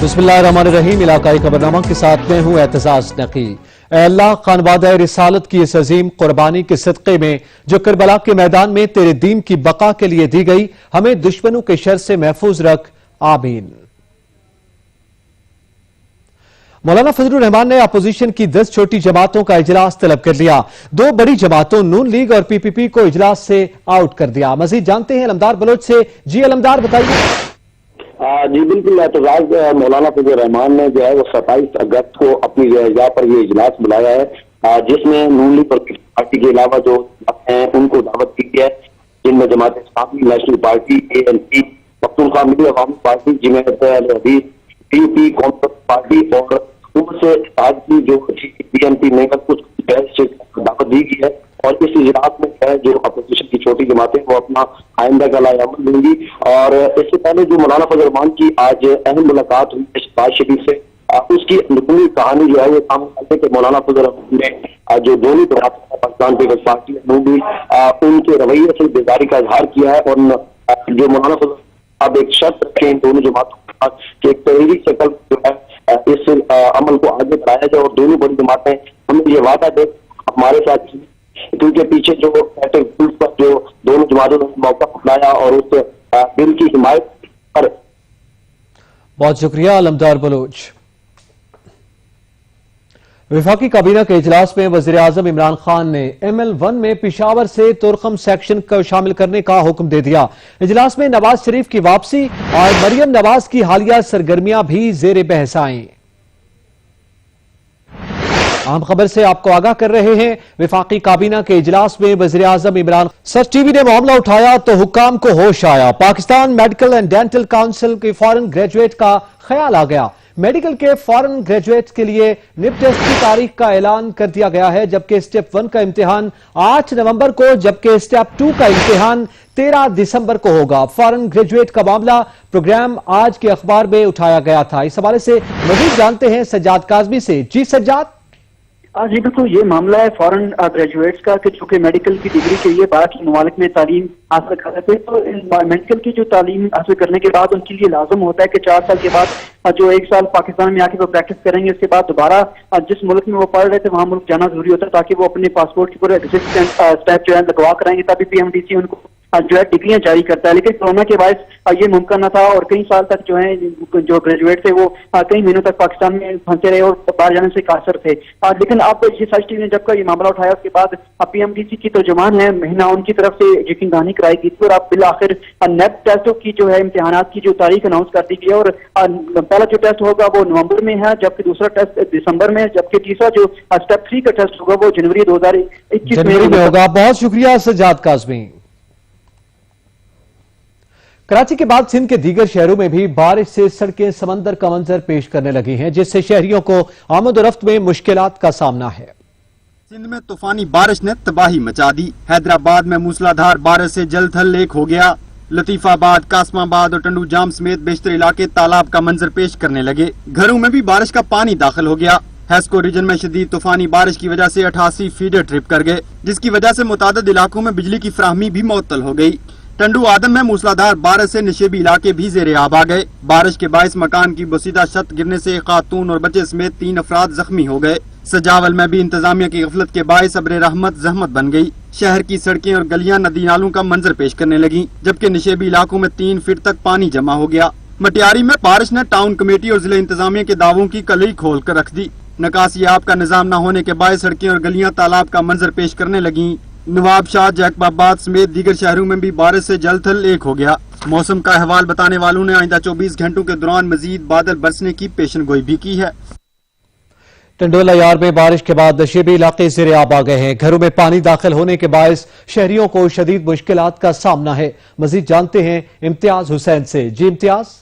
बिस्मिल्लाहिर्रहमानिर्रहीम। इलाकाई खबरनामा के साथ मैं हूं एतजाज नकी। ऐ अल्लाह, खानवादा रिसालत की इस अजीम कुर्बानी के सदक़े में जो करबला के मैदान में तेरे दीन की बका के लिए दी गई, हमें दुश्मनों के शर से महफूज रख, आमीन। मौलाना फजलुर रहमान ने अपोजिशन की 10 छोटी जमातों का इजलास तलब कर लिया। 2 बड़ी जमातों नून लीग और पीपीपी को इजलास से आउट कर दिया। मजीद जानते हैं अलमदार बलोच से। जी अलमदार, बताइए। जी बिल्कुल, एतजाज मौलाना फजलुर रहमान ने जो है वो 27 अगस्त को अपनी जगह पर ये इजलास बुलाया है, जिसमें नून लीग पार्टी के अलावा जो हैं उनको दावत की है, जिनमें Jamaat Islami, national party, ANC, Pakhtunkhwa मिली अवामी पार्टी, जमात हदीस, पीपी, कांग्रेस पार्टी और उनसे आज की जो BNP में कुछ दावत दी गई है। और इस इजलास में है जो अपोजिशन की छोटी जमातें वो अपना आइंदा का लाएअमल लेंगी। और इससे पहले जो मौलाना फजलुर रहमान की आज अहम मुलाकात हुई शहबाज शरीफ से, उसकी अंदरूनी कहानी जो है वो सामने आई कि मौलाना फजलुर रहमान ने जो दोनों जमातें पाकिस्तान पीपल्स पार्टी उनके रवैये से बेजारी का इजहार किया है। और जो मौलाना फजलुर अब एक शर्त रखे इन दोनों जमातों के साथ कि एक तहरीरी शक्ल जो है इस अमल को आगे बढ़ाया जाए और दोनों बड़ी जमातें हमें ये वादा दे हमारे साथ, क्योंकि पीछे जो पर जो दोनों जमातों ने मौका अपनाया और उस बिल की हिमायत पर। बहुत शुक्रिया अलमदार बलोच। वफाकी काबीना के इजलास में वज़ीर आज़म इमरान खान ने ML1 में पेशावर से तुरखम सेक्शन को शामिल करने का हुक्म दे दिया। इजलास में नवाज शरीफ की वापसी और मरियम नवाज की हालिया सरगर्मियां भी जेर बहस आईं। अहम खबर से आपको आगाह कर रहे हैं। वफाकी काबीना के इजलास में वज़ीर आज़म इमरान सर टीवी ने मामला उठाया तो हुक्काम को होश आया। Pakistan medical and dental council के फॉरेन ग्रेजुएट का ख्याल आ गया। मेडिकल के फॉरेन ग्रेजुएट्स के लिए निप टेस्ट की तारीख का ऐलान कर दिया गया है, जबकि स्टेप 1 का इम्तिहान 8 नवंबर को, जबकि स्टेप 2 का इम्तिहान 13 दिसंबर को होगा। फॉरेन ग्रेजुएट का मामला प्रोग्राम आज के अखबार में उठाया गया था। इस हवाले से मजीद जानते हैं सज्जाद काज़मी से। जी सज्जाद। जी बिल्कुल, ये मामला है फॉरेन ग्रेजुएट्स का कि चूंकि मेडिकल की डिग्री के लिए बाहर के ममालिक में तालीम हासिल कर रहे थे, तो मेडिकल की जो तालीम हासिल करने के बाद उनके लिए लाजम होता है कि 4 साल के बाद जो 1 साल पाकिस्तान में आके वो प्रैक्टिस करेंगे, उसके बाद दोबारा जिस मुल्क में वो पढ़ रहे थे वहाँ मुल्क जाना जरूरी होता है ताकि वो अपने पासपोर्ट के पूरे एग्जिस्टेंस स्टैम्प जो है लगवा कराएंगे, तभी PMDC उनको जो है डिग्रियां जारी करता है। लेकिन कोरोना के बायस ये मुमकिन न था और कई साल तक जो है जो ग्रेजुएट थे वो कई महीनों तक पाकिस्तान में फंसे रहे और बाहर जाने से कासर थे। लेकिन अब ये सच टीवी ने जब ये मामला उठाया उसके बाद PMDC की तर्जुमान है महीना उनकी तरफ से यकीन दहानी कराई गई थी और अब बिल आखिर नेप टेस्टों की जो है इम्तिहानात की जो तारीख अनाउंस कर दी गई है। और पहला जो टेस्ट होगा वो नवंबर में है, जबकि दूसरा टेस्ट दिसंबर में, जबकि तीसरा जो स्टेप 3 का टेस्ट होगा वो जनवरी 2021 में होगा। बहुत शुक्रिया सज्जाद काज़मी। कराची के बाद सिंध के दीगर शहरों में भी बारिश से सड़कें समंदर का मंजर पेश करने लगी हैं, जिससे शहरियों को आमद-ओ-रफ्त में मुश्किलात का सामना है। सिंध में तूफानी बारिश ने तबाही मचा दी। हैदराबाद में मूसलाधार बारिश से जल थल लेक हो गया। लतीफाबाद, कासमाबाद और टंडू जाम समेत बेशतर इलाके तालाब का मंजर पेश करने लगे। घरों में भी बारिश का पानी दाखिल हो गया। हेस्को रीजन में शदीद तूफानी बारिश की वजह से 88 फीडर ट्रिप कर गए, जिसकी वजह से मुतादिद इलाकों में बिजली की फराहमी भी मुअत्तल हो गई। टंडू आदम में मूसलाधार बारिश से निशेबी इलाके भी जेरे आब आ गए। बारिश के बायस मकान की बसीदा छत गिरने से एक खातून और बच्चे समेत 3 अफराद जख्मी हो गए। सजावल में भी इंतजामिया की गफलत के बायस अब्र रहमत जहमत बन गई। शहर की सड़कें और गलियां नदी नालों का मंजर पेश करने लगी, जबकि निशेबी इलाकों में 3 फीट तक पानी जमा हो गया। मटियारी में बारिश ने टाउन कमेटी और जिला इंतजामिया के दावों की कलई खोल कर रख दी। निकासी आब का निजाम न होने के बायस सड़कें और गलियां तालाब का मंजर पेश करने लगी। नवाबशाह, जैकबाबाद समेत दीगर शहरों में भी बारिश से जल थल एक हो गया। मौसम का अहवाल बताने वालों ने आइंदा 24 घंटों के दौरान मजीद बादल बरसने की पेशन गोई भी की है। टंडोला यार में बारिश के बाद नशेबी इलाके ज़ेरे आब आ गए हैं। घरों में पानी दाखिल होने के बायस शहरियों को शदीद मुश्किलात का सामना है। मजीद जानते हैं इम्तियाज हुसैन से। जी इम्तियाज।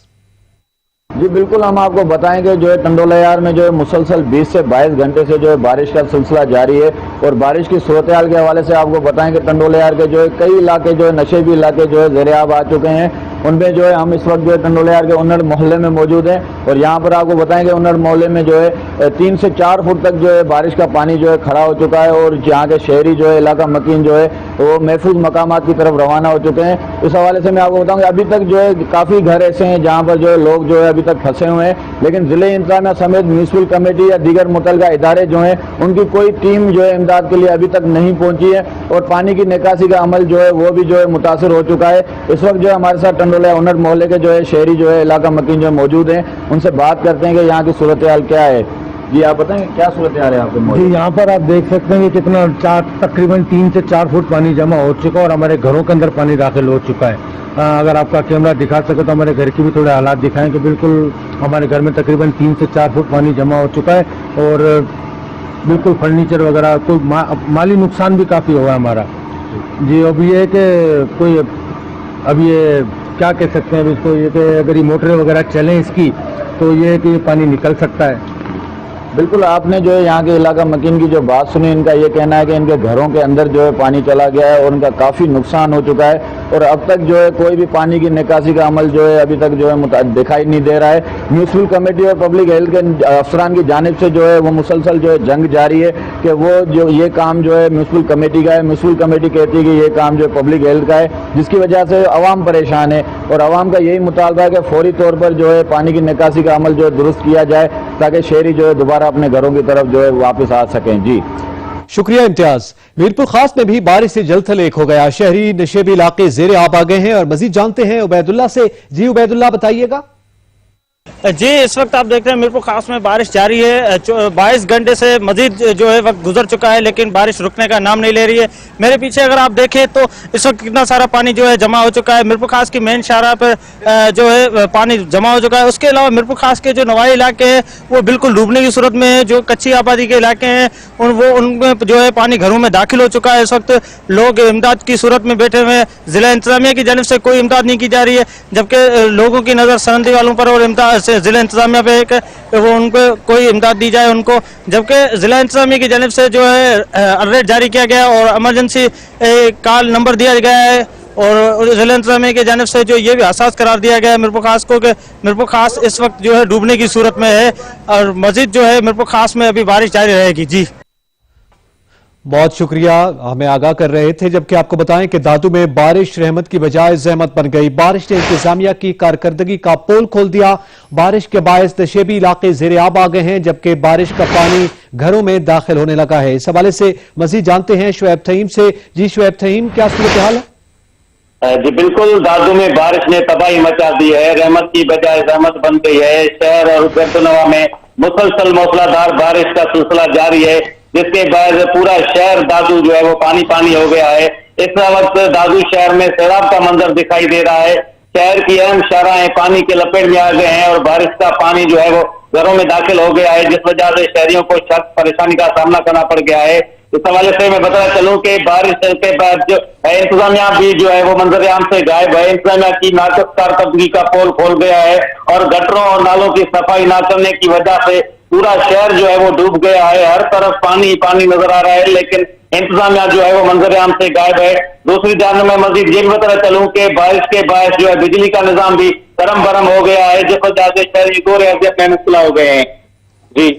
जी बिल्कुल, हम आपको बताएंगे जो है टंडोला यार में जो है मुसलसल 20 से 22 घंटे से जो है बारिश का सिलसिला जारी है। और बारिश की सूरत हाल के हवाले से आपको बताएंगे टंडोला यार के जो है कई इलाके जो है नशेबी इलाके जो है ज़ेरे आब आ चुके हैं। उनमें जो है हम इस वक्त जो है टंडोला यार के उन्नड़ मोहल्ले में मौजूद हैं और यहाँ पर आपको बताएंगे उन्नड़ मोहल्ले में जो है 3 से 4 फुट तक जो है बारिश का पानी जो है खड़ा हो चुका है और यहाँ के शहरी जो है इलाका मकीन जो है वो महफूज मकामात की तरफ रवाना हो चुके हैं। इस हवाले से मैं आपको बताऊँ कि अभी तक जो है काफ़ी घर ऐसे हैं जहाँ पर जो है लोग जो है अभी तक फंसे हुए हैं, लेकिन ज़िले इंतजामिया समेत म्यूनसिपल कमेटी या दीगर मुतल्लिका इदारे जो हैं उनकी कोई टीम जो है इमदाद के लिए अभी तक नहीं पहुँची है और पानी की निकासी का अमल जो है वो भी जो है मुतासर हो चुका है। इस वक्त जो है हमारे साथ टंडोला उन्नत मोहल्ले के जो है शहरी जो है इलाका मकीन जो मौजूद हैं, उनसे बात करते हैं कि यहाँ की सूरत हाल क्या है। जी आप बताएं क्या सूरत हाल है आपके जी, यहाँ पर आप देख सकते हैं कि कितना तकरीबन 3 से 4 फुट पानी जमा हो चुका है और हमारे घरों के अंदर पानी दाखिल हो चुका है। अगर आपका कैमरा दिखा सके तो हमारे घर के भी थोड़े हालात दिखाएं कि बिल्कुल हमारे घर में तकरीबन 3 से 4 फुट पानी जमा हो चुका है और बिल्कुल फर्नीचर वगैरह कोई माली नुकसान भी काफ़ी हुआ है हमारा। जी, अब ये कि कोई अब ये क्या कह सकते हैं इसको, ये कि अगर ये मोटरें वगैरह चलें इसकी तो ये कि पानी निकल सकता है। बिल्कुल, आपने जो है यहाँ के इलाका मकीन की जो बात सुनी, इनका ये कहना है कि इनके घरों के अंदर जो है पानी चला गया है और उनका काफ़ी नुकसान हो चुका है और अब तक जो है कोई भी पानी की निकासी का अमल जो है अभी तक जो है दिखाई नहीं दे रहा है। म्यूनसिपल कमेटी और पब्लिक हेल्थ के अफसरान की जानिब से जो है वो मुसलसल जो है जंग जारी है कि वो जो ये काम जो है म्यूनसिपल कमेटी का है। म्यूनसिपल कमेटी कहती है कि ये काम जो है पब्लिक हेल्थ का है, जिसकी वजह से आवाम परेशान है और आवाम का यही मुतालबा है कि फौरी तौर पर जो है पानी की निकासी का अमल जो है दुरुस्त किया जाए ताकि शहरी जो है दोबारा अपने घरों की तरफ जो है वापस आ सकें। जी शुक्रिया इम्तियाज। मीरपुर खास में भी बारिश से जलथल एक हो गया, शहरी नशेबी इलाके जेर आब आ गए हैं और मजीद जानते हैं उबैदुल्ला से। जी उबैदुल्ला बताइएगा। जी, इस वक्त आप देख रहे हैं मीरपुर खास में बारिश जारी है। 22 घंटे से मजीद जो है वक्त गुजर चुका है लेकिन बारिश रुकने का नाम नहीं ले रही है। मेरे पीछे अगर आप देखें तो इस वक्त कितना सारा पानी जो है जमा हो चुका है। मीरपुर खास की मेन शाहराह पर जो है पानी जमा हो चुका है। उसके अलावा मीरपुर खास के जो नवाई इलाके हैं वो बिल्कुल डूबने की सूरत में है। जो कच्ची आबादी के इलाके हैं उनमें जो है पानी घरों में दाखिल हो चुका है। इस वक्त लोग इमदाद की सूरत में बैठे हुए हैं। जिला इंतजामिया की जानिब से कोई इमदाद नहीं की जा रही है, जबकि लोगों की नज़र सरहदी वालों पर और इमदाद से जिला इंतजामिया पे है कि वो उनको कोई इमदाद दी जाए उनको, जबकि जिला इंतजामिया की जानिब से जो है अलर्ट जारी किया गया और इमरजेंसी कॉल नंबर दिया गया है और जिला इंतजामिया की जानिब से जो ये भी हसास करार दिया गया है मीरपुर खास को कि मीरपुर खास इस वक्त जो है डूबने की सूरत में है और मजीद जो है मीरपुर खास में अभी बारिश जारी रहेगी। जी बहुत शुक्रिया, हमें आगाह कर रहे थे। जबकि आपको बताएं कि दादू में बारिश रहमत की बजाय जहमत बन गई। बारिश ने इंतजामिया की कारकर्दगी का पोल खोल दिया। बारिश के बायस नशेबी इलाके जेर आब आ गए हैं, जबकि बारिश का पानी घरों में दाखिल होने लगा है। इस हवाले से मजीद जानते हैं शुएब तहीम से। जी शुएब तहीम, क्या सूरत हाल है? जी बिल्कुल, दादू में बारिश ने तबाही मचा दी है, रहमत की बजाय जहमत बन गई है। शहर और गर्दनवा में मुसलसल मौसलाधार बारिश का सिलसिला जारी है, जिसके बाद पूरा शहर दादू जो है वो पानी पानी हो गया है। इस वक्त दादू शहर में सैलाब का मंजर दिखाई दे रहा है। शहर की अहम शाहराहें पानी के लपेट में आ गए हैं और बारिश का पानी जो है वो घरों में दाखिल हो गया है, जिस वजह से शहरियों को सख्त परेशानी का सामना करना पड़ गया है। इस हवाले से मैं बताना चलूं कि बारिश के बाद जो है इंतजामिया भी जो है वो मंजर आम से गायब है। इंतजामिया की नाकस कारकर्दगी का पोल खोल गया है और गटरों और नालों की सफाई ना करने की वजह से पूरा शहर जो है वो डूब गया है। हर तरफ पानी ही पानी नजर आ रहा है, लेकिन इंतजामिया जो है वो मंजर आम से गायब है। दूसरी जानब में मजीद ये भी बताना चलूं कि बारिश के बायस जो है बिजली का निजाम भी गरम बरम हो गया है, जिस वजह से शहरी गोरे अजियत में मुब्तला हो गए हैं। जी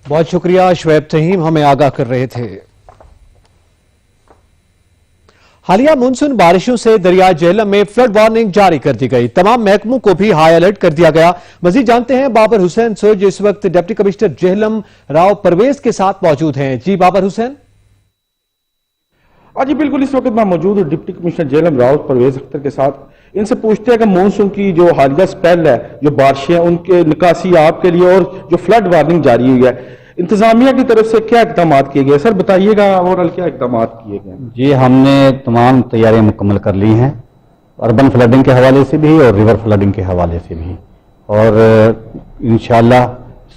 बहुत शुक्रिया शुएब तहीम, हमें आगाह कर रहे थे। हालिया मानसून बारिशों से दरिया झेलम में फ्लड वार्निंग जारी कर दी गई। तमाम महकमों को भी हाई अलर्ट कर दिया गया। मजीद जानते हैं बाबर हुसैन से, जो इस वक्त डिप्टी कमिश्नर झेलम राव परवेज के साथ मौजूद हैं। जी बाबर हुसैन। जी बिल्कुल, इस वक्त मैं मौजूद हूँ डिप्टी कमिश्नर झेलम राव परवेज अख्तर के साथ। इनसे पूछते हैं कि मानसून की जो हालिया स्पेल है, जो बारिशें उनके निकासी आपके लिए और जो फ्लड वार्निंग जारी हुई है, इंतजामिया की तरफ से क्या इकदाम किए गए? सर बताइएगा, ओवरऑल क्या इकदाम किए गए? जी हमने तमाम तैयारियां मुकम्मल कर ली हैं, अर्बन फ्लडिंग के हवाले से भी और रिवर फ्लडिंग के हवाले से भी, और इंशाल्लाह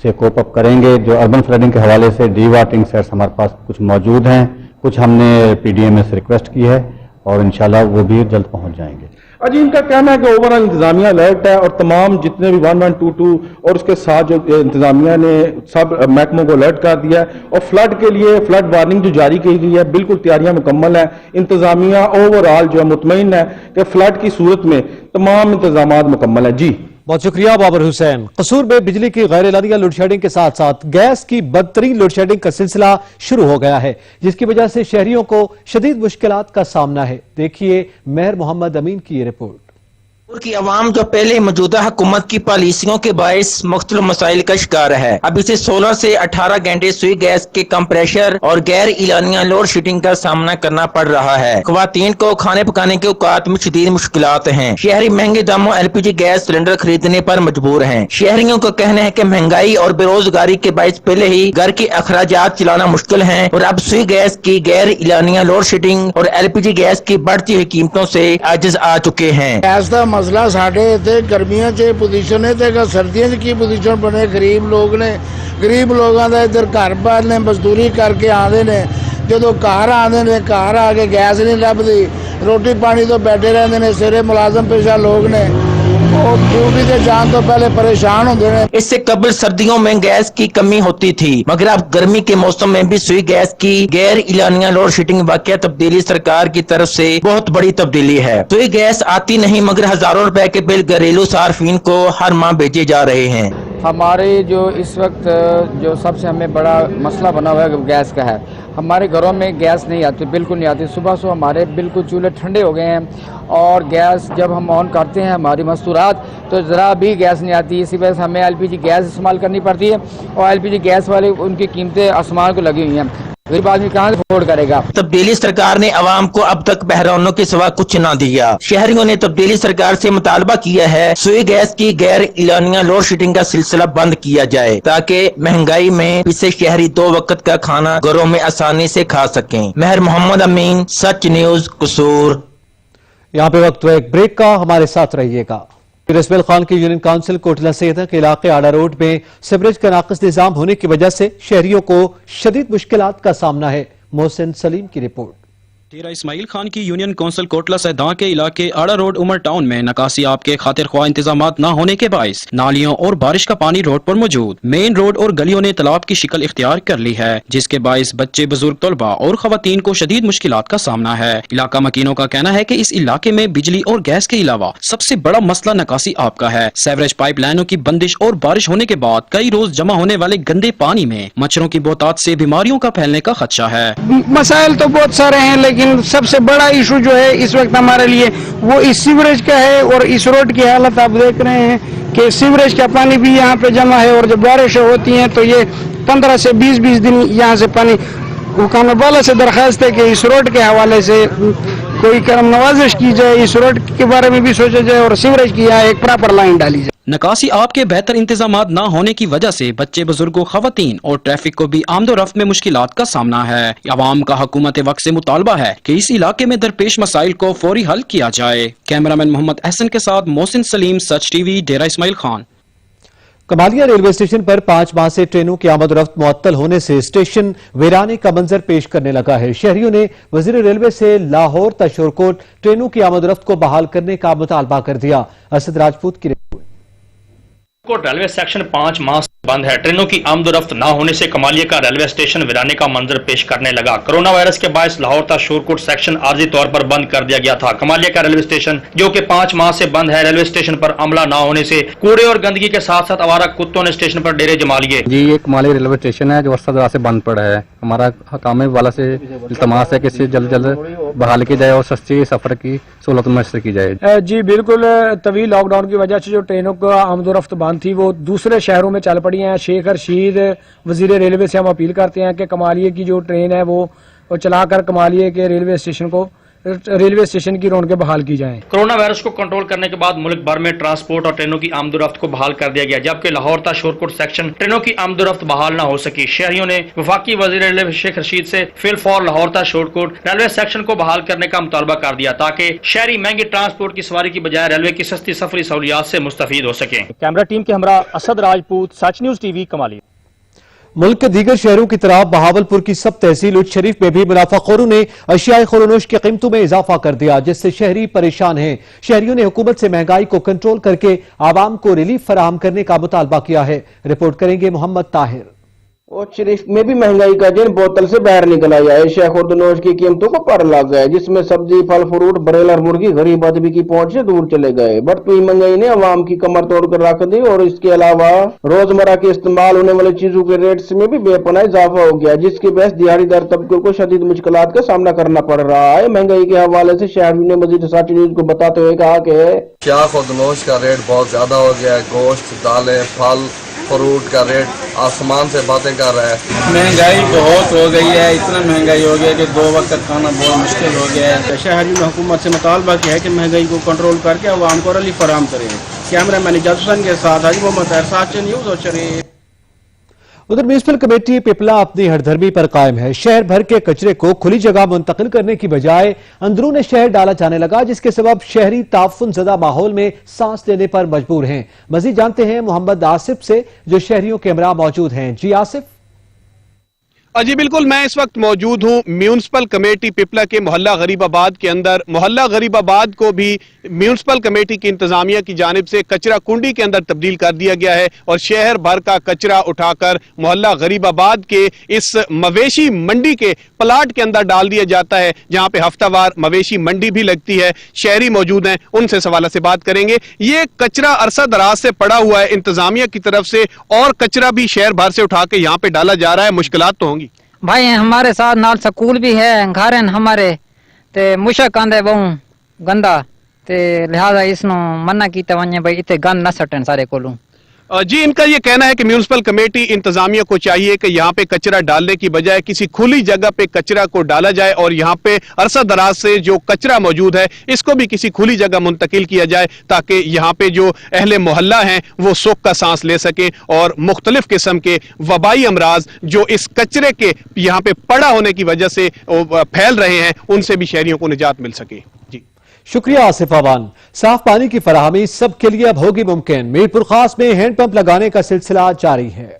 से कोप अप करेंगे। जो अर्बन फ्लडिंग के हवाले से डीवाटरिंग सेट्स हमारे पास कुछ मौजूद हैं, कुछ हमने पीडीएम से रिक्वेस्ट की है और इंशाल्लाह वो भी जल्द पहुंच जाएंगे। जी इनका कहना है कि ओवरऑल इंतजामिया अलर्ट है और तमाम जितने भी 1122 और उसके साथ जो इंतजामिया ने सब महकमों को अलर्ट कर दिया है और फ्लड के लिए फ्लड वार्निंग जो जारी की गई है, बिल्कुल तैयारियां मुकम्मल है। इंतजामिया ओवरऑल जो है मुतमईन है कि फ्लड की सूरत में तमाम इंतजाम मुकम्मल है। जी बहुत शुक्रिया बाबर हुसैन। कसूर में बिजली की गैर एलानिया लोड शेडिंग के साथ साथ गैस की बदतरीन लोड शेडिंग का सिलसिला शुरू हो गया है, जिसकी वजह से शहरियों को शदीद मुश्किलात का सामना है। देखिए मेहर मोहम्मद अमीन की ये रिपोर्ट। की अवाम जो पहले मौजूदा हुकूमत की पॉलिसियों के बायस मुख्तलिफ मसाइल का शिकार है, अब इसे 16 से 18 घंटे सुई गैस के कंप्रेशर और गैर इलानिया लोड शेडिंग का सामना करना पड़ रहा है। ख्वातीन को खाने पकाने के औकात में शदीद मुश्किलात हैं। शहरी महंगे दामों LPG गैस सिलेंडर खरीदने पर मजबूर हैं। शहरियों का कहना है कि महंगाई और बेरोजगारी के बायस पहले ही घर के अखराजात चलाना मुश्किल है और अब सुई गैस की गैर इलानिया लोड शेडिंग और LPG गैस की बढ़ती हुई कीमतों से आजिज आ चुके हैं। मसला साढ़े इतने गर्मियों च पोजीशन है तो सर्दियों की पोजीशन बने। गरीब लोग ने, गरीब लोगों का इधर घर बार ने मजदूरी करके आते ने, जो घर आते ने घर आके गैस नहीं लभदी, रोटी पानी तो बैठे रहते हैं। सिरे मुलाजम पेशा लोग ने ड्यूटी से जान तो पहले परेशान होते हैं। इससे कबल सर्दियों में गैस की कमी होती थी, मगर अब गर्मी के मौसम में भी सुई गैस की गैर इलानिया लोड शेडिंग वाकई तब्दीली सरकार की तरफ से बहुत बड़ी तब्दीली है। सुई गैस आती नहीं, मगर हजारों रुपए के बिल घरेलू सार्फिन को हर माह भेजे जा रहे हैं। हमारे जो इस वक्त जो सबसे हमें बड़ा मसला बना हुआ है गैस का है। हमारे घरों में गैस नहीं आती, बिल्कुल नहीं आती। सुबह सुबह हमारे बिल्कुल चूल्हे ठंडे हो गए हैं और गैस जब हम ऑन करते हैं हमारी मस्तूरात तो ज़रा भी गैस नहीं आती। इसी वजह से हमें LPG गैस इस्तेमाल करनी पड़ती है और LPG गैस वाले उनकी कीमतें आसमान को लगी हुई हैं। गरीब आदमी कहाँ से अफोर्ड करेगा। तब्दीली सरकार ने अवाम को अब तक बहरानों के सिवा कुछ ना दिया। शहरियों ने तब्दीली सरकार से मुतालबा किया है सुई गैस की गैर इलानिया लोड शेडिंग का सिलसिला बंद किया जाए, ताकि महंगाई में इससे शहरी 2 वक्त का खाना घरों में आसानी से खा सकें। मेहर मोहम्मद अमीन, सच न्यूज, कसूर। यहाँ पे वक्त एक ब्रेक का, हमारे साथ रहिएगा। इसमाइल खान की यूनियन काउंसिल कोटला सैयदा के इलाके आड़ा रोड में सीवरेज का नाक़िस निज़ाम होने की वजह से शहरियों को शदीद मुश्किलात का सामना है। मोहसिन सलीम की रिपोर्ट। डेरा इस्माइल खान की यूनियन काउंसिल कोटला सैदा के इलाके आड़ा रोड उमर टाउन में नकासी आप के खातिर ख्वाह इंतजामात न होने के बायस नालियों और बारिश का पानी रोड पर मौजूद। मेन रोड और गलियों ने तालाब की शिकल इख्तियार कर ली है, जिसके बायस बच्चे, बुजुर्ग, तलबा और खवातीन को शदीद मुश्किलात का सामना है। इलाका मकीनों का कहना है कि इस इलाके में बिजली और गैस के अलावा सबसे बड़ा मसला नकासी आप का है। सेवरेज पाइप लाइनों की बंदिश और बारिश होने के बाद कई रोज जमा होने वाले गंदे पानी में मच्छरों की बहुतात से बीमारियों का फैलने का खदशा है। मसाइल तो बहुत सारे हैं, लेकिन सबसे बड़ा इशू जो है इस वक्त हमारे लिए वो इस सीवरेज का है। और इस रोड की हालत आप देख रहे हैं कि सीवरेज का पानी भी यहाँ पे जमा है और जब बारिशें होती हैं तो ये 15 से 20 दिन यहाँ से पानी। हुकाम वाला से दरखास्त है कि इस रोड के हवाले से कोई करम नवाजिश की जाए, इस रोड के बारे में भी सोचा जाए और सीवरेज की यहाँ एक प्रॉपर लाइन डाली जाए। नकासी आप के बेहतर इंतजामात न होने की वजह से बच्चे, बुजुर्गों, खवातीन और ट्रैफिक को भी आमदोरफ्त में मुश्किलात का सामना है। अवाम का हुकूमत वक्त से मुतालबा है कि इस इलाके में दरपेश मसाइल को फौरी हल किया जाए। कैमरामैन मोहम्मद अहसन के साथ मोहसिन सलीम, सच TV, डेरा इस्माइल खान। कमालिया रेलवे स्टेशन पर 5 माह से ट्रेनों की आमदोरफ्त मुअत्तल होने से स्टेशन वीराने का मंजर पेश करने लगा है। शहरियों ने वजीर रेलवे से लाहौर ता शोरकोट ट्रेनों की आमदोरफ्त को बहाल करने का मुतालबा कर दिया। असद राजपूत की रिपोर्ट। रेलवे सेक्शन 5 माह से बंद है। ट्रेनों की आमदोरफ्त न होने से कमालिया का रेलवे स्टेशन वीराने का मंजर पेश करने लगा। कोरोना वायरस के बायस लाहौर ता शोरकोट सेक्शन आर्जी तौर पर बंद कर दिया गया था। कमालिया का रेलवे स्टेशन जो कि 5 माह से बंद है, रेलवे स्टेशन पर अमला न होने से कूड़े और गंदगी के साथ साथ आवारा कुत्तों ने स्टेशन पर डेरे जमा लिए। जी, ये कमालिया रेलवे स्टेशन है जो अरसा से बंद पड़ा है। हमारा हकामे वाला से इल्तमास है कि इसे जल्द जल्द बहाल की जाए और सस्ती सफर की सहूलत मैसर की जाए। जी बिल्कुल, तवील लॉकडाउन की वजह से जो ट्रेनों का आमदोरफ्त बंद थी वो दूसरे शहरों में चल पड़ी हैं। शेख रशीद वजीर रेलवे से हम अपील करते हैं कि कमालिया की जो ट्रेन है वो चलाकर कमालिया के रेलवे स्टेशन की रौनकें बहाल की जाएं। कोरोना वायरस को कंट्रोल करने के बाद मुल्क भर में ट्रांसपोर्ट और ट्रेनों की आमदोरफ्त को बहाल कर दिया गया, जबकि लाहौर ता शोरकोट सेक्शन ट्रेनों की आमदोरफ्त बहाल न हो सकी। शहरियों ने वफाकी वजीर रेलवे शेख रशीद से फिल फॉर लाहौर ता शोरकोट रेलवे सेक्शन को बहाल करने का मुतालबा कर दिया, ताकि शहरी महंगी ट्रांसपोर्ट की सवारी की बजाय रेलवे की सस्ती सफरी सहूलियात से मुस्तफीद हो सके। कैमरा टीम के हमरा असद राजपूत, सच न्यूज TV, कमालिया। मुल्क के दीगर शहरों की तरह बहावलपुर की सब तहसील उच्च शरीफ में भी मुनाफाखोरों ने अशियाए खुरोनोश की कीमतों में इजाफा कर दिया, जिससे शहरी परेशान हैं। शहरियों ने हुकूमत से महंगाई को कंट्रोल करके आवाम को रिलीफ फराहम करने का मुतालबा किया है। रिपोर्ट करेंगे मोहम्मद ताहिर। और शरीफ में भी महंगाई का जिन बोतल से बाहर निकल आया है। शह खुर्दनोश की कीमतों को पर लग गए, जिसमें सब्जी, फल, फ्रूट, बरेलर मुर्गी गरीब आदमी की पहुंच से दूर चले गए। बढ़ती हुई महंगाई ने अवाम की कमर तोड़कर रख दी और इसके अलावा रोजमर्रा के इस्तेमाल होने वाली चीजों के रेट्स में भी बेपनाह इजाफा हो गया, जिसकी बहस दिहाड़ीदार तबके को शदीद मुश्किलात का सामना करना पड़ रहा है। महंगाई के हवाले से शहरी ने मजीद साथी न्यूज को बताते हुए कहा कि शाह खुर्दनोश का रेट बहुत ज्यादा हो गया है। गोश्त, दालें, फल, फ्रूट का रेट आसमान से बातें कर रहा है। महंगाई बहुत हो गई है, इतना महंगाई हो गया कि 2 वक्त खाना बहुत मुश्किल हो गया है। शहरी में हुकूमत से मुतालबा किया है कि महंगाई को कंट्रोल करके अवाम को रिलीफ फराहम करें। कैमरा मैन इजाज़ हुसैन के साथ हाजी मोहम्मद अरसाद न्यूज़ और शरीफ। उधर म्यूनिसिपल कमेटी पिपला अपनी हरधर्मी पर कायम है। शहर भर के कचरे को खुली जगह मुंतकिल करने की बजाय अंदरून शहर डाला जाने लगा, जिसके सबब शहरी ताफुन ज़दा माहौल में सांस लेने पर मजबूर हैं। मजीद जानते हैं मोहम्मद आसिफ से, जो शहरियों के हमरा मौजूद हैं। जी आसिफ। जी बिल्कुल, मैं इस वक्त मौजूद हूँ म्यूनिसिपल कमेटी पिपला के मोहल्ला गरीबाबाद के अंदर। मोहल्ला गरीबाबाद को भी म्यूनिसिपल कमेटी की इंतजामिया की जानिब से कचरा कुंडी के अंदर तब्दील कर दिया गया है और शहर भर का कचरा उठाकर मोहल्ला गरीबाबाद के इस मवेशी मंडी के प्लाट के अंदर डाल दिया जाता है, जहाँ पे हफ्तावार मवेशी मंडी भी लगती है। शहरी मौजूद हैं, उनसे सवाल से बात करेंगे। ये कचरा अरसा दराज से पड़ा हुआ है, इंतजामिया की तरफ से और कचरा भी शहर भर से उठा के यहाँ पे डाला जा रहा है, मुश्किलात तो होंगी? भाई हमारे साथ नाल स्कूल भी है, घर है हमारे ते मुशक आंदे बहु गंदा ते लिहाजा इसनो मना कीते वने भाई इतने गंद न सटन सारे कोलू। जी, इनका ये कहना है कि म्यूनिसिपल कमेटी इंतजामिया को चाहिए कि यहाँ पे कचरा डालने की बजाय किसी खुली जगह पे कचरा को डाला जाए और यहाँ पे अरसा दराज से जो कचरा मौजूद है इसको भी किसी खुली जगह मुंतकिल किया जाए, ताकि यहाँ पे जो अहले मोहल्ला हैं वो सुख का सांस ले सकें और मुख्तलिफ किस्म के वबाई अमराज जो इस कचरे के यहाँ पे पड़ा होने की वजह से फैल रहे हैं उनसे भी शहरियों को निजात मिल सके। जी शुक्रिया आसिफ अवान। साफ पानी की फराहमी सबके लिए अब होगी मुमकिन। मीरपुर खास में हैंडपंप लगाने का सिलसिला जारी है।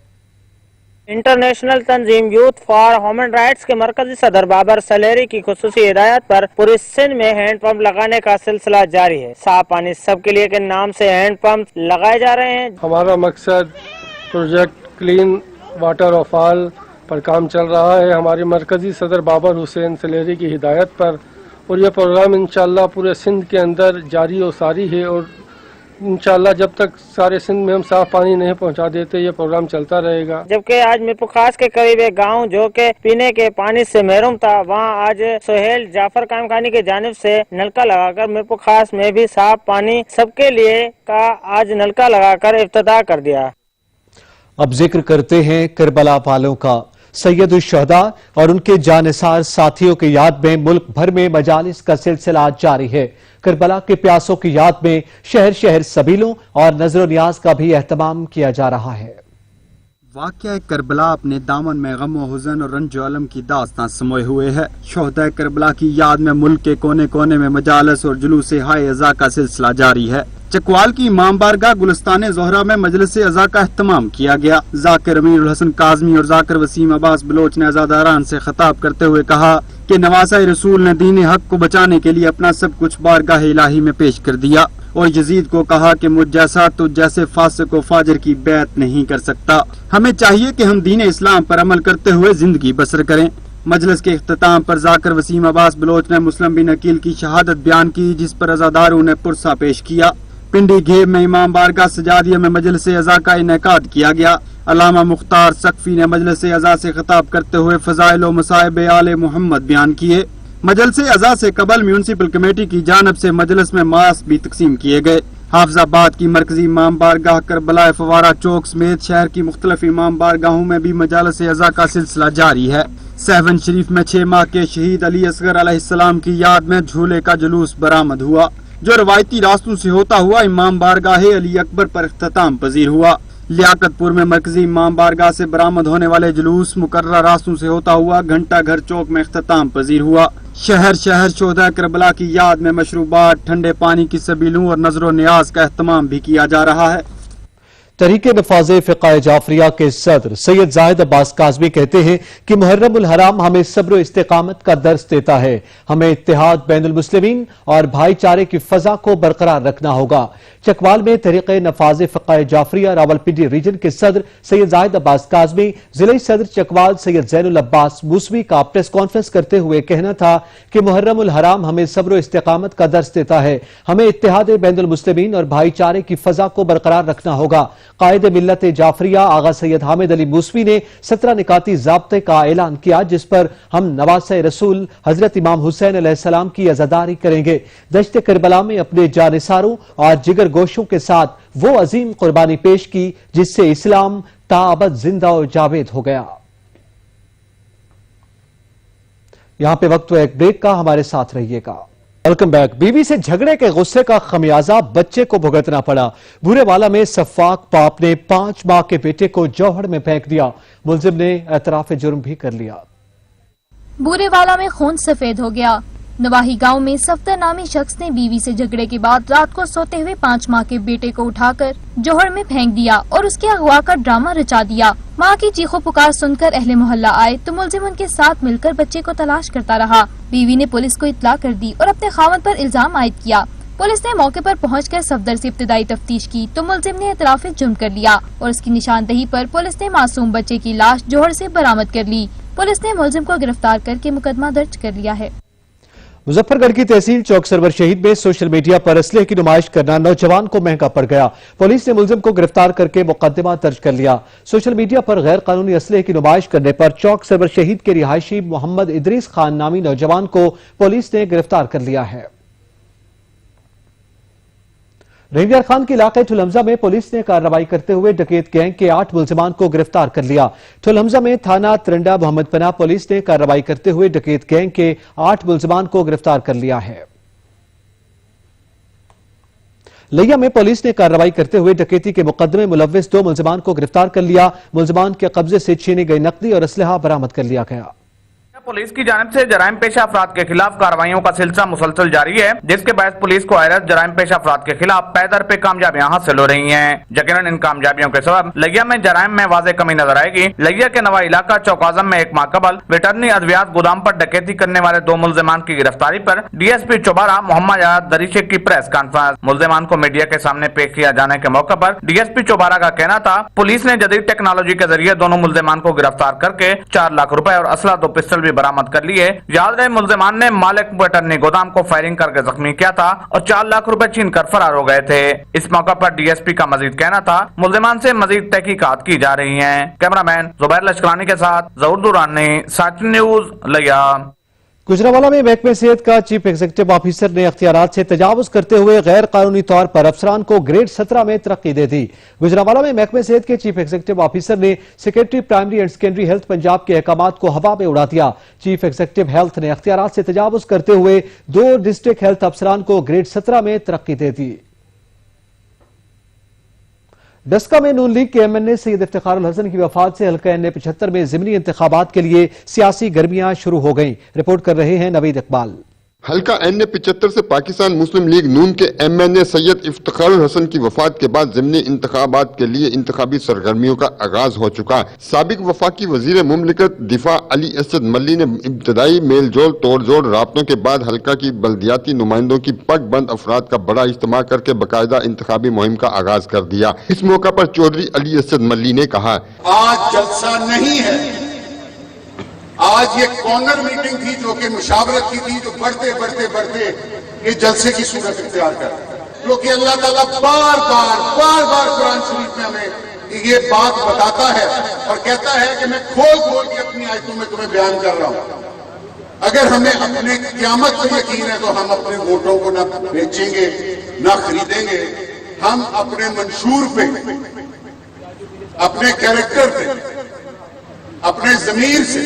International Tanzeem youth for human rights के मरकजी सदर बाबर सलेरी की खुसूसी हिदायत पर पूरे सिंध में हैंडपंप लगाने का सिलसिला जारी है। साफ पानी सबके लिए के नाम से हैंडपंप लगाए जा रहे हैं। हमारा मकसद project clean water of all पर काम चल रहा है, हमारे मरकजी सदर बाबर हुसैन सलेरी की हिदायत पर, और यह प्रोग्राम इंशाल्लाह पूरे सिंध के अंदर जारी और सारी है और इंशाल्लाह जब तक सारे सिंध में हम साफ पानी नहीं पहुंचा देते ये प्रोग्राम चलता रहेगा। जबकि आज मीरपुर खास के करीब एक गाँव जो के पीने के पानी से महरूम था, वहाँ आज सोहेल जाफर कामखानी की जानिब से नलका लगाकर मीरपुर खास में भी साफ पानी सबके लिए का आज नलका लगाकर इफ्तिताह कर दिया। अब जिक्र करते हैं करबला वालों का। सैयदुल शहदा और उनके जानिसार साथियों की याद में मुल्क भर में मजालिस का सिलसिला जारी है। करबला के प्यासों की याद में शहर शहर सबीलों और नजर नियाज का भी एहतमाम किया जा रहा है। वाक़या करबला अपने दामन में गम व हुज़न और रंज अलम की दास्तां समोए हुए है। शोहदा करबला की याद में मुल्क के कोने कोने में मजालस और जुलूस हाय अज़ा का सिलसिला जारी है। चकवाल की इमाम बारगाह गुलिस्तान ज़ोहरा में मजलिस अज़ा का एहतमाम किया गया। जाकिर अमीरुल हसन काज़मी और जाकिर वसीम अब्बास बलोच ने अज़ादारान से खिताब करते हुए कहा कि नवासा रसूल ने दीन हक को बचाने के लिए अपना सब कुछ बारगाह इलाही में पेश कर दिया और यजीद को कहा कि मुझ जैसा तो जैसे फासिक व फाजिर की बैत नहीं कर सकता। हमें चाहिए कि हम दीन इस्लाम पर अमल करते हुए जिंदगी बसर करें। मजलिस के इख्तिताम पर जाकिर वसीम अब्बास बलोच ने मुस्लिम बिन अकील की शहादत बयान की, जिस पर अज़ादारों ने पुरसा पेश किया। पिंडी घेब में इमाम बारगाह सजादिया में मजलिस अज़ा का इनेकाद किया गया। अल्लामा मुख्तार सकफी ने मजलिस अज़ा से खिताब करते हुए फ़ज़ाइल व मसाइब आले मोहम्मद बयान किए। मजलिस अज़ा से कबल म्यूनिसिपल कमेटी की जानब से मजलिस में मास्क भी तकसीम किए गए। हाफिजाबाद की मरकजी इमाम बारगाह करबला फवारा चौक समेत शहर की मुख्तलिफ इमाम बारगाहों में भी मजालिस अज़ा का सिलसिला जारी है। सहवन शरीफ में 6 माह के शहीद अली असगर अलैहिस्सलाम की याद में झूले का जुलूस बरामद हुआ, जो रवायती रास्तों से होता हुआ इमाम बारगाह अली अकबर पर इख्तिताम पजीर हुआ। लियाकतपुर में मरकजी इमाम बारगाह से बरामद होने वाले जुलूस मुकर्रर रास्तों से होता हुआ घंटा घर चौक में इख्तिताम पजीर हुआ। शहर शहर शोहदा करबला की याद में मशरूबात, ठंडे पानी की सबीलों और नजरो नियाज का एहतमाम भी किया जा रहा है। तहरीक नफाज फ़िक़ा जाफरिया के सदर सैयद जाहिद अब्बास काज़मी कहते हैं कि मुहर्रम उल हराम हमें सब्र व इस्तिकामत का दर्स देता है। हमें इत्तेहाद बैनुल मुस्लिमीन और भाईचारे की फजा को बरकरार रखना होगा। चकवाल में तहरीक नफाज फ़िक़ा जाफरिया रावलपिंडी रीजन के सदर सैयद जाहिद अब्बास काज़मी, जिले सदर चकवाल सैयद ज़ैनुल अब्बास मूसवी का प्रेस कॉन्फ्रेंस करते हुए कहना था कि मुहर्रम उल हराम हमें सब्र व इस्तिकामत का दर्स देता है। हमें इत्तेहाद बैनुल मुस्लिमीन और भाईचारे की फजा को बरकरार रखना होगा। कायद मिल्लत जाफरिया आगा सैयद हामिद अली मूसवी ने 17 निकाती ज़ाब्ते का ऐलान किया, जिस पर हम नवासे रसूल हजरत इमाम हुसैन अलैहिस्सलाम की अज़ादारी करेंगे। दश्त करबला में अपने जानिसारों और जिगर गोशों के साथ वो अजीम कुर्बानी पेश की जिससे इस्लाम ताअबद जिंदा और जावेद हो गया। यहां पे वक्त एक ब्रेक का, हमारे साथ रहिएगा। Welcome back. बीवी से झगड़े के गुस्से का खमियाजा बच्चे को भुगतना पड़ा। भूरेवाला में सफाक बाप ने 5 माह के बेटे को जौहड़ में फेंक दिया। मुलजिम ने एतराफ जुर्म भी कर लिया। भूरेवाला में खून सफेद हो गया। नवाही गांव में सफ्तर नामी शख्स ने बीवी से झगड़े के बाद रात को सोते हुए 5 माह के बेटे को उठाकर जौहड़ में फेंक दिया और उसके अगवा का ड्रामा रचा दिया। मां की चीखों पुकार सुनकर अहले मोहल्ला आए तो मुलजिम उनके साथ मिलकर बच्चे को तलाश करता रहा। बीवी ने पुलिस को इत्तला कर दी और अपने खावंद पर इल्जाम आयद किया। पुलिस ने मौके पर पहुंचकर सफदर से इब्तिदाई तफ्तीश की तो मुलजिम ने एतराफ जुर्म कर लिया और उसकी निशानदही पर पुलिस ने मासूम बच्चे की लाश जौहड़ से बरामद कर ली। पुलिस ने मुलजिम को गिरफ्तार करके मुकदमा दर्ज कर लिया है। मुजफ्फरगढ़ की तहसील चौक सरवर शहीद में सोशल मीडिया पर असलहे की नुमाइश करना नौजवान को महंगा पड़ गया। पुलिस ने मुलजिम को गिरफ्तार करके मुकदमा दर्ज कर लिया। सोशल मीडिया पर गैर कानूनी असलहे की नुमाइश करने पर चौक सरवर शहीद के रिहायशी मोहम्मद इदरीस खान नामी नौजवान को पुलिस ने गिरफ्तार कर लिया है। रहीमयार खान के इलाके ठुलहमजा में पुलिस ने कार्रवाई करते हुए डकैत गैंग के 8 मुलजिमान को गिरफ्तार कर लिया। ठुलहमजा में थाना तिरंडा मोहम्मद पनाह पुलिस ने कार्रवाई करते हुए डकैत गैंग के 8 मुलजिमान को गिरफ्तार कर लिया है। लिया में पुलिस ने कार्रवाई करते हुए डकैती के मुकदमे मुलव्विस 2 मुलजिमान को गिरफ्तार कर लिया। मुलजिमान के कब्जे से छीनी गई नकदी और असलहा बरामद कर लिया गया। पुलिस की जानिब से जराइम पेशा अफराद के खिलाफ कार्रवाइयों का सिलसिला मुसलसल जारी है, जिसके बायस पुलिस को हैरत जराइम पेशा अफराद के खिलाफ पैदर पे कामयाबियां हासिल हो रही हैं। यकीनन इन कामयाबियों के सबब लिया में जराइम में वाज़ेह कमी नजर आएगी। लिया के नवा इलाका चौक आजम में 1 माह कबल वेटरनी अद्वियात गोदाम पर डकैती करने वाले 2 मुलजिमान की गिरफ्तारी पर डीएसपी चौबारा मोहम्मद याद दरीशे की प्रेस कॉन्फ्रेंस। मुलजिमान को मीडिया के सामने पेश किया जाने के मौके पर डीएसपी चौबारा का कहना था, पुलिस ने जदीद टेक्नोलॉजी के जरिए दोनों मुलजिमान को गिरफ्तार करके 4 लाख रुपए और असला 2 पिस्टल भी बरामद कर लिए। याद रहे मुलजिमान ने मालिक वेटरनी गोदाम को फायरिंग करके जख्मी किया था और 4 लाख रुपए छीन कर फरार हो गए थे। इस मौके पर डीएसपी का मजीद कहना था, मुलजिमान से मजीद तहकीकात की जा रही हैं। कैमरामैन जुबैर लश्करानी के साथ जहूर दुरानी, साच न्यूज लिया। गुजरावाला में महकमे सेहत का चीफ एग्जीक्यूटिव ऑफिसर ने अख्तियारात से तजावुज करते हुए गैर कानूनी तौर पर अफसरान को ग्रेड 17 में तरक्की दे दी। गुजरावाला में महकमे सेहत के चीफ एग्जीक्यूटिव ऑफिसर ने secretary primary and secondary health Punjab के अहकामात को हवा में उड़ा दिया। चीफ एग्जीक्यूटिव हेल्थ ने अख्तियारात से तजावुज करते हुए 2 डिस्ट्रिक्ट हेल्थ अफसरान को ग्रेड 17 में तरक्की दे दी। डस्का में नून लीग के एमएनए सैयद इफ्तिखारुल हसन की वफात से हल्का एन 75 में ज़िमनी इंतखाबात के लिए सियासी गर्मियां शुरू हो गईं। रिपोर्ट कर रहे हैं नवीद इकबाल। हल्का एन 75 से पाकिस्तान मुस्लिम लीग नून के एमएनए सैयद इफ्तिखारुल हसन की वफात के बाद ज़िमनी इंतखाबात के लिए इंतखाबी सरगर्मियों का आगाज हो चुका है। साबिक वफाकी वजीर मुमलिकत दिफा अली असद मल्ली ने इब्तदाई मेल जोल तोड़ जोड़ राब्तों के बाद हल्का की बल्दियाती नुमाइंदों की पग बंद अफराद का बड़ा इज्तिमा करके बाकायदा इंतखाबी मुहिम का आगाज कर दिया। इस मौका पर चौधरी अली असद मल्ली ने कहा, आज जलसा नहीं है, आज ये कॉर्नर मीटिंग थी जो कि मुशावरत की थी, जो बढ़ते बढ़ते बढ़ते ये जलसे की सूरत इख्तियार कर, क्योंकि अल्लाह ताला बार बार कुरान शरीफ में हमें ये बात बताता है और कहता है कि मैं खोल खोल के अपनी आयतों में तुम्हें बयान कर रहा हूं। अगर हमें अपने क़यामत पर यकीन है तो हम अपने वोटों को ना बेचेंगे ना खरीदेंगे, हम अपने मंशूर पे, अपने कैरेक्टर पे, अपने जमीर से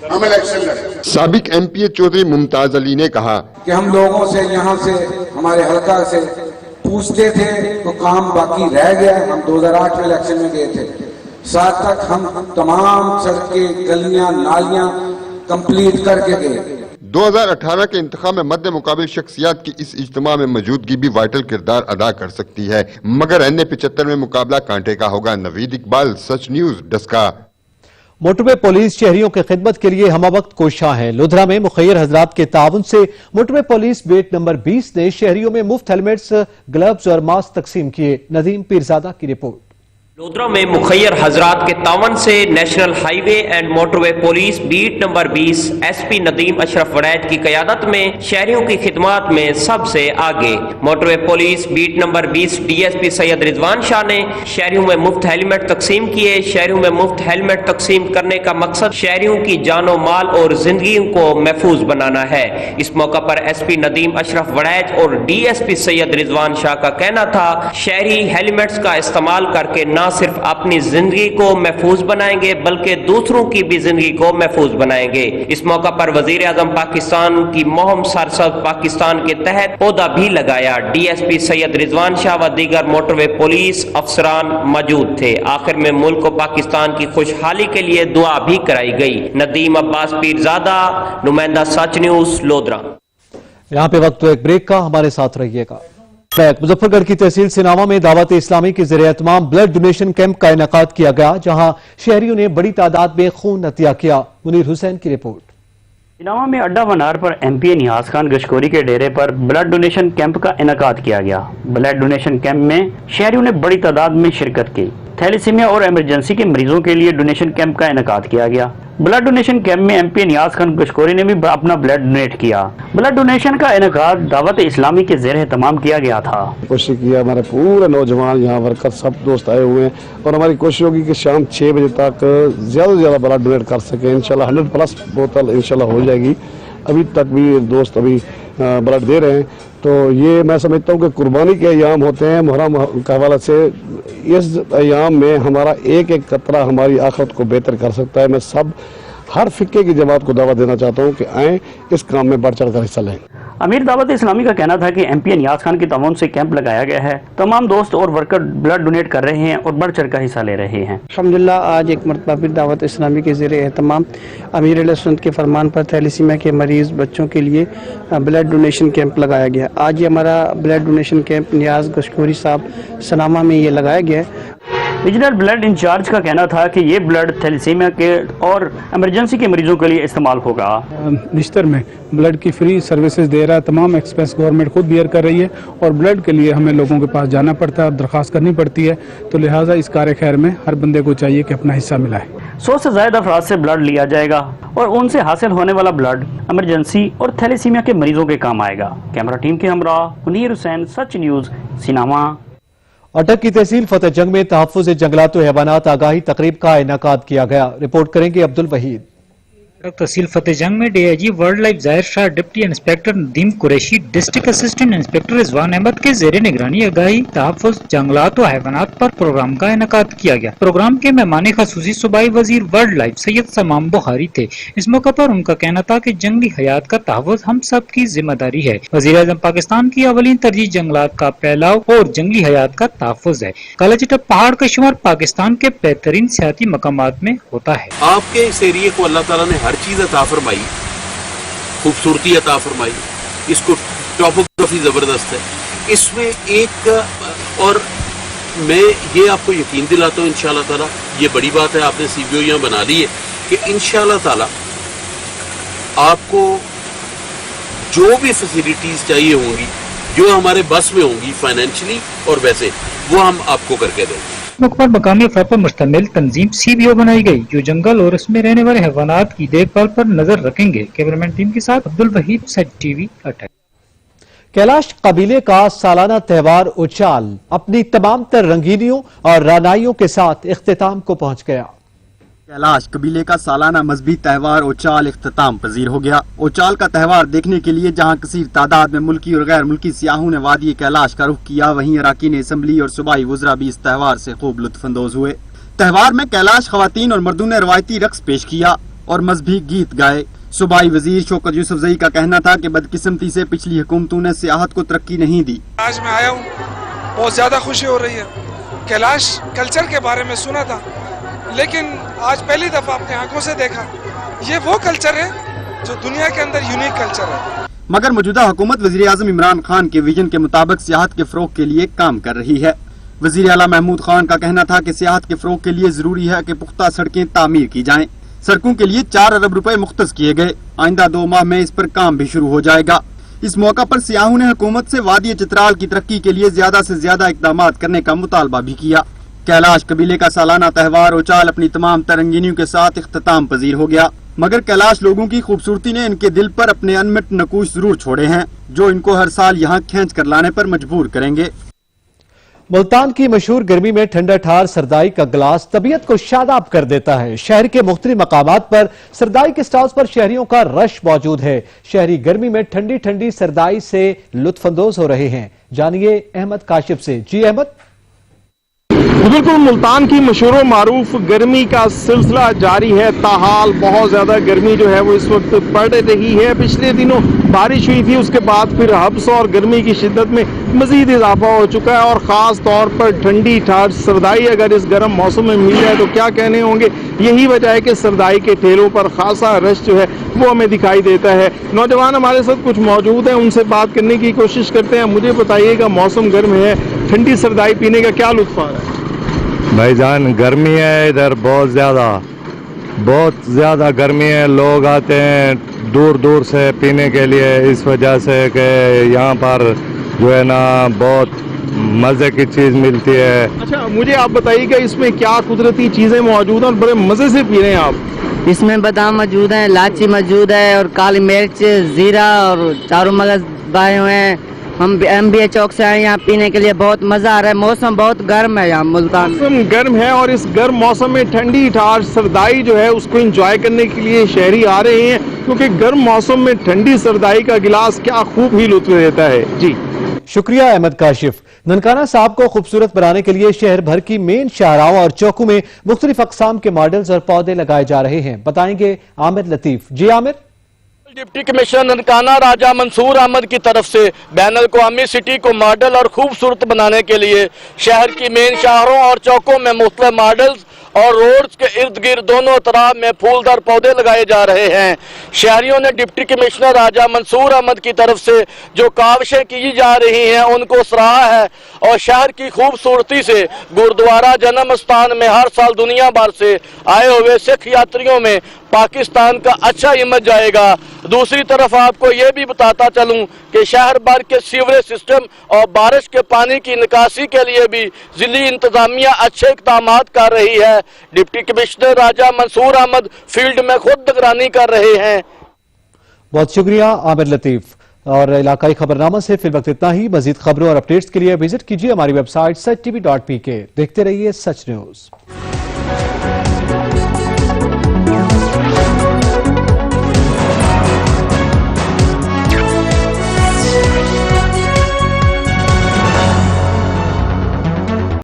हम इलेक्शन लड़े। साबिक एमपीए चौधरी मुमताज अली ने कहा कि हम लोगों से यहाँ से हमारे हल्का से पूछते थे तो काम बाकी रह गया। हम 2008 में इलेक्शन में गए थे, साथ तक हम तमाम सड़कें, गलियां, नालियां कंप्लीट करके गए। 2018 کے انتخاب میں مد مقابل شخصیات کی اس اجتماع میں موجودگی بھی وائٹل کردار ادا کر سکتی ہے، مگر NA-75 میں مقابلہ کانٹے کا ہوگا۔ نوید اقبال، سچ نیوز، ڈسکا۔ موٹر وے پولیس شہریوں کی خدمت کے لیے ہمہ وقت کوشاں ہے۔ لدھرا میں مخیر حضرات کے تعاون سے موٹر وے پولیس بیٹ نمبر 20 نے شہریوں میں مفت ہیلمٹس، گلوز اور ماسک تقسیم کیے۔ ندیم پیرزادہ کی رپورٹ۔ لودھرا میں مخیر حضرات کے تعاون سے national highway and motorway police beat number 20 SP Nadeem Ashraf Warraich کی قیادت میں شہریوں کی خدمات میں سب سے آگے۔ موٹر وے پولیس بیٹ نمبر 20 DSP سید رضوان شاہ نے شہریوں میں مفت ہیلمٹ تقسیم کیے۔ شہریوں میں مفت ہیلمٹ تقسیم کرنے کا مقصد شہریوں کی جان و مال اور زندگیوں کو محفوظ بنانا ہے۔ اس موقع پر SP ندیم اشرف وڑیچ اور DSP سید رضوان شاہ کا کہنا تھا شہری ہیلمٹس کا استعمال کر کے نہ صرف اپنی زندگی کو محفوظ بنائیں گے بلکہ دوسروں کی بھی زندگی کو محفوظ بنائیں گے۔ اس موقع پر وزیر اعظم پاکستان کی مہم سرسبز پاکستان کے تحت عہدہ بھی لگایا۔ DSP سید رضوان شاہ و دیگر موٹر وے پولیس افسران موجود تھے۔ آخر میں ملک و پاکستان کی خوشحالی کے لیے دعا بھی کرائی گئی۔ ندیم عباس پیرزادہ، نمائندہ سچ نیوز، لودھرا۔ یہاں پہ وقت ایک بریک کا، ہمارے ساتھ رہیے گا۔ مظفر گڑھ کی تحصیل سناوا میں دعوت اسلامی کے زیر اہتمام بلڈ ڈونیشن کیمپ کا انعقاد کیا گیا، جہاں شہریوں نے بڑی تعداد میں خون عطیہ کیا۔ منیر حسین کی رپورٹ۔ سناوا میں اڈا ونار پر MP نیاز خان گشکوری کے ڈیرے پر بلڈ ڈونیشن کیمپ کا انعقاد کیا گیا۔ بلڈ ڈونیشن کیمپ میں شہریوں نے بڑی تعداد میں شرکت کی۔ تھیلیسیمیا اور ایمرجنسی کے مریضوں کے لیے ڈونیشن کیمپ کا انعقاد کیا گیا۔ بلڈ ڈونیشن کیمپ میں MP نیاز خان گشکوری نے بھی اپنا بلڈ ڈونیٹ کیا۔ بلڈ ڈونیشن کا انعقاد دعوت اسلامی کے زیر اہتمام کیا گیا تھا۔ کوشش کیا، ہمارے پورے نوجوان یہاں ورکر سب دوست آئے ہوئے ہیں اور ہماری کوشش ہوگی کہ شام 6 بجے تک زیادہ سے زیادہ بلڈ ڈونیٹ کر سکیں۔ انشاءاللہ 100+ بوتل انشاءاللہ ہو جائے گی۔ ابھی تک بھی دوست ابھی بلڈ دے رہے ہیں، تو یہ میں سمجھتا ہوں کہ قربانی کے ایام ہوتے ہیں محرم کے حوالے سے۔ اس ایام میں ہمارا ایک ایک قطرہ ہماری آخرت کو بہتر کر سکتا ہے۔ میں ہر فقے کی جماعت کو دعوت دینا چاہتا ہوں کہ آئیں، اس کام میں بڑھ چڑھ کر حصہ لیں۔ امیر دعوت اسلامی کا کہنا تھا کہ MP نیاز خان کے تعاون سے کیمپ لگایا گیا ہے۔ تمام دوست اور ورکر بلڈ ڈونیٹ کر رہے ہیں اور بڑھ چڑھ کر حصہ لے رہے ہیں۔ الحمدللہ آج ایک مرتبہ پھر دعوت اسلامی کے زیر اہتمام امیر علیہ سنت کے فرمان پر تھیلیسیمیا کے مریض بچوں کے لیے بلڈ ڈونیشن کیمپ لگایا گیا۔ آج یہ ہمارا بلڈ ڈونیشن کیمپ نیاز گشکوری صاحب سناما میں یہ لگایا گیا ہے۔ ریجنل بلڈ انچارج کا کہنا تھا کہ یہ بلڈ تھیلیسیمیا کے اور ایمرجنسی کے مریضوں کے لیے استعمال ہوگا۔ نشتر میں بلڈ کی فری سروسز دے رہا ہے، تمام ایکسپینس گورنمنٹ خود بیئر کر رہی ہے اور بلڈ کے لیے ہمیں لوگوں کے پاس جانا پڑتا ہے اور درخواست کرنی پڑتی ہے، تو لہٰذا اس کار خیر میں ہر بندے کو چاہیے کہ اپنا حصہ ملائے۔ 100 سے زائد افراد سے بلڈ لیا جائے گا اور ان سے حاصل ہونے والا بلڈ ایمرجنسی اور تھیلیسیمیا کے مریضوں کے کام آئے گا۔ کیمرہ ٹیم کے ہمراہ منیر حسین، سچ نیوز، سناما۔ اٹک کی تحصیل فتح جنگ میں تحفظ جنگلات و حیوانات آگاہی تقریب کا انعقاد کیا گیا۔ رپورٹ کریں گے عبد الوحید۔ تحصیل فتح جنگ میں DIG wildlife Zahir Shah, deputy inspector Nadeem Qureshi, district assistant inspector Rizwan Ahmed کے زیر نگرانی آگاہی تحفظ جنگلات و حیوانات پر پروگرام کا انعقاد کیا گیا۔ پروگرام کے مہمان خصوصی صوبائی وزیر وائلڈ لائف سید سمام بخاری تھے۔ اس موقع پر ان کا کہنا تھا کہ جنگلی حیات کا تحفظ ہم سب کی ذمہ داری ہے۔ وزیر اعظم پاکستان کی اولین ترجیح جنگلات کا پھیلاؤ اور جنگلی حیات کا تحفظ ہے۔ کالا چٹا پہاڑ کا شمار پاکستان کے بہترین سیاحتی مقامات میں ہوتا ہے۔ آپ کے اس ایریے کو اللہ تعالیٰ نے ہر چیز عطا فرمائی، خوبصورتی عطا فرمائی، اس کو ٹاپوگرافی زبردست ہے اس میں ایک، اور میں یہ آپ کو یقین دلاتا ہوں انشاءاللہ تعالیٰ، یہ بڑی بات ہے آپ نے CBO یہاں بنا لی ہے کہ انشاءاللہ تعالیٰ آپ کو جو بھی فیسیلیٹیز چاہیے ہوں گی، جو ہمارے بس میں ہوں گی فائنینشلی اور ویسے، وہ ہم آپ کو کر کے دیں گے۔ موقع پر مقامی افراد پر مشتمل تنظیم CBO بنائی گئی جو جنگل اور اس میں رہنے والے حیوانات کی دیکھ بھال پر نظر رکھیں گے۔ کیمرامین ٹیم کے ساتھ عبد الوحید، سچ TV، اٹک۔ کیلاش قبیلے کا سالانہ تہوار اوچال اپنی تمام تر رنگینیوں اور رانائیوں کے ساتھ اختتام کو پہنچ گیا۔ کیلاش قبیلے کا سالانہ مذہبی تہوار اوچال اختتام پذیر ہو گیا۔ اوچال کا تہوار دیکھنے کے لیے جہاں کثیر تعداد میں ملکی اور غیر ملکی سیاحوں نے وادی کیلاش کا رخ کیا، وہیں اراکین اسمبلی اور صوبائی وزراء بھی اس تہوار سے خوب لطف اندوز ہوئے۔ تہوار میں کیلاش خواتین اور مردوں نے روایتی رقص پیش کیا اور مذہبی گیت گائے۔ صوبائی وزیر شوکت یوسفزئی کا کہنا تھا کہ بدقسمتی سے پچھلی حکومتوں نے سیاحت کو ترقی نہیں دی۔ آج میں آیا ہوں، بہت زیادہ خوشی ہو رہی ہے۔ کیلاش کلچر کے بارے میں سنا تھا، لیکن آج پہلی دفعہ اپنے آنکھوں سے دیکھا۔ یہ وہ کلچر ہے जो दुनिया के अंदर यूनिक कल्चर है। मगर मौजूदा हुकूमत वज़ीर आज़म इमरान खान के विजन के मुताबिक सियाहत के फ़रोग़ के लिए काम कर रही है। वज़ीर आला महमूद खान का कहना था कि सियाहत के फ़रोग़ के लिए ज़रूरी है कि पुख्ता सड़कें तामीर की जाएं। सड़कों के लिए 4 अरब रुपए मुख्तस किए गए। आइंदा 2 माह में इस पर काम भी शुरू हो जाएगा। इस मौका पर सियाहों ने हुकूमत से वादी चित्राल की तरक्की के लिए ज्यादा से ज्यादा इकदाम करने का मुतालबा भी किया। कैलाश कबीले का सालाना त्यौहार ओचाल अपनी तमाम तरंगीनियों के साथ इख्तिताम पजीर हो गया, मगर कैलाश लोगों की खूबसूरती ने इनके दिल पर अपने अनमिट नकूश जरूर छोड़े हैं, जो इनको हर साल यहाँ खींच कर लाने पर मजबूर करेंगे। मुल्तान की मशहूर गर्मी में ठंडा ठार सरदाई का गिलास तबीयत को शादाब कर देता है। शहर के मुख्तलिफ मकामात पर सरदाई के स्टॉल्स पर शहरियों का रश मौजूद है। शहरी गर्मी में ठंडी ठंडी सरदाई से लुत्फानंदोज हो रहे हैं। जानिए अहमद काशिफ से। जी अहमद। बिल्कुल, मुल्तान की मशहूर मारूफ गर्मी का सिलसिला जारी है। ताहाल बहुत ज्यादा गर्मी जो है वो इस वक्त पड़ रही है। पिछले दिनों बारिश हुई थी, उसके बाद फिर हब्स और गर्मी की शिद्दत में मजीद इजाफा हो चुका है और खास तौर पर ठंडी ठार सरदाई अगर इस गर्म मौसम में मिल जाए तो क्या कहने होंगे। यही वजह है कि सरदाई के ठेलों पर खासा रश जो है वो हमें दिखाई देता है। नौजवान हमारे साथ कुछ मौजूद हैं, उनसे बात करने की कोशिश करते हैं। मुझे बताइएगा, मौसम गर्म है, ठंडी सरदाई पीने का क्या लुत्फ आ रहा है? भाईजान गर्मी है इधर, बहुत ज़्यादा गर्मी है। लोग आते हैं दूर दूर से पीने के लिए, इस वजह से कि यहाँ पर जो है ना बहुत मज़े की चीज़ मिलती है। अच्छा, मुझे आप बताइएगा इसमें क्या कुदरती चीज़ें मौजूद हैं और बड़े मज़े से पी रहे हैं आप? इसमें बादाम मौजूद है, इलायची मौजूद है और काली मिर्च, ज़ीरा और चारों मगज बाए हुए हैं। हम MBA चौक से आए यहाँ पीने के लिए, बहुत मजा आ रहा है। मौसम बहुत गर्म है यहाँ मुल्तान। मौसम गर्म है और इस गर्म मौसम में ठंडी ठार सरदाई जो है उसको एंजॉय करने के लिए शहरी आ रहे हैं, क्योंकि गर्म मौसम में ठंडी सरदाई का गिलास क्या खूब ही लुत्फ देता है। जी शुक्रिया अहमद काशिफ। ननकाना साहब को खूबसूरत बनाने के लिए शहर भर की मेन शाहराहों और चौकों में मुख्तलिफ अकसाम के मॉडल्स और पौधे लगाए जा रहे हैं। बताएंगे आमिर लतीफ। जी आमिर। डिप्टी कमिश्नर ननकाना राजा मंसूर अहमद की तरफ से बैन अल-अक़वामी सिटी को मॉडल और खूबसूरत बनाने के लिए शहर की मेन शहरों और चौकों में मुख्तलिफ मॉडल्स और रोड्स के इर्द गिर्द दोनों तरफ में फूलदार पौधे लगाए जा रहे हैं। शहरियों ने डिप्टी कमिश्नर राजा मंसूर अहमद की तरफ से जो काविशें की जा रही हैं उनको सराहा है और शहर की खूबसूरती से गुरुद्वारा जन्म स्थान में हर साल दुनिया भर से आए हुए सिख यात्रियों में पाकिस्तान का अच्छा इमेज जाएगा। दूसरी तरफ आपको ये भी बताता चलूं कि शहर भर के सीवरेज सिस्टम और बारिश के पानी की निकासी के लिए भी जिली इंतजामिया अच्छे इक़दाम कर रही है। डिप्टी कमिश्नर राजा मंसूर अहमद फील्ड में खुद निगरानी कर रहे हैं। बहुत शुक्रिया आमिर लतीफ। और इलाकाई खबरनामा से फिल वक्त इतना ही। मजीद खबरों और अपडेट्स के लिए विजिट कीजिए हमारी वेबसाइट sach.tv.pk। देखते रहिए सच न्यूज।